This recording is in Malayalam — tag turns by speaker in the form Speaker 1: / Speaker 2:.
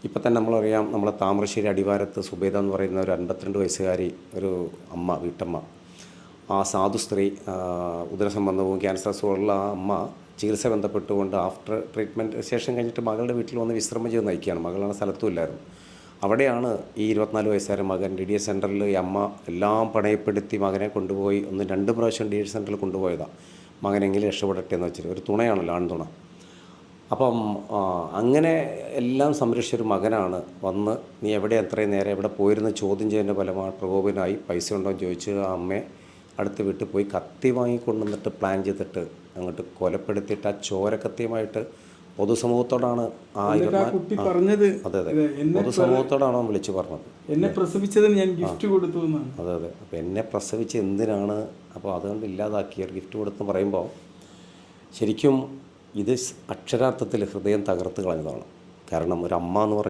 Speaker 1: ഇപ്പം തന്നെ നമ്മളറിയാം, നമ്മളെ താമരശ്ശേരി അടിവാരത്ത് സുബൈദ എന്ന് പറയുന്ന ഒരു 52 വയസ്സുകാരി ഒരു അമ്മ, വീട്ടമ്മ, ആ സാധു സ്ത്രീ, ഉദരസംബന്ധവും ക്യാൻസർ അസുഖമുള്ള ആ അമ്മ ചികിത്സ ബന്ധപ്പെട്ടുകൊണ്ട് ആഫ്റ്റർ ട്രീറ്റ്മെൻറ്റ് ശേഷം കഴിഞ്ഞിട്ട് മകളുടെ വീട്ടിൽ വന്ന് വിശ്രമം ചെയ്ത് നയിക്കുകയാണ്. മകളാണ് സ്ഥലത്തും ഇല്ലായിരുന്നു. അവിടെയാണ് ഈ 24 വയസ്സുകാരൻ മകൻ DDS സെൻറ്ററിൽ ഈ അമ്മ എല്ലാം പണയപ്പെടുത്തി മകനെ കൊണ്ടുപോയി 1-2 പ്രാവശ്യം DDS സെൻറ്ററിൽ കൊണ്ടുപോയതാണ്. മകനെങ്കിലും രക്ഷപ്പെടട്ടെ എന്ന് വെച്ചിട്ട്. ഒരു തുണയാണല്ലോ, ആൺതുണ. അപ്പം അങ്ങനെ എല്ലാം സംരക്ഷിച്ചൊരു മകനാണ് വന്ന്, നീ എവിടെ അത്രയും നേരം എവിടെ പോയിരുന്ന് ചോദ്യം ചെയ്യുന്ന ഫലമായി പ്രകോപനായി പൈസ ഉണ്ടോ എന്ന് ചോദിച്ച് ആ അമ്മയെ അടുത്ത വീട്ടിൽ പോയി കത്തി വാങ്ങിക്കൊണ്ടുവന്നിട്ട് പ്ലാൻ ചെയ്തിട്ട് അങ്ങോട്ട് കൊലപ്പെടുത്തിയിട്ട് ആ ചോരക്കത്തിയുമായിട്ട് പൊതുസമൂഹത്തോടാണ് ആ
Speaker 2: പറഞ്ഞത്.
Speaker 1: അതെ അതെ, പൊതുസമൂഹത്തോടാണ് വിളിച്ചു പറഞ്ഞത്.
Speaker 2: എന്നെ പ്രസവിച്ചതിന് ഞാൻ ഗിഫ്റ്റ് കൊടുത്തു എന്നാണ്.
Speaker 1: അതെ അതെ. അപ്പോൾ എന്നെ പ്രസവിച്ച് എന്തിനാണ്, അപ്പോൾ അതുകൊണ്ട് ഇല്ലാതാക്കിയ ഗിഫ്റ്റ് കൊടുത്തെന്ന് പറയുമ്പോൾ ശരിക്കും ഇത് അക്ഷരാർത്ഥത്തിൽ ഹൃദയം തകർത്ത് കളഞ്ഞതാണ്. കാരണം ഒരു അമ്മ എന്ന്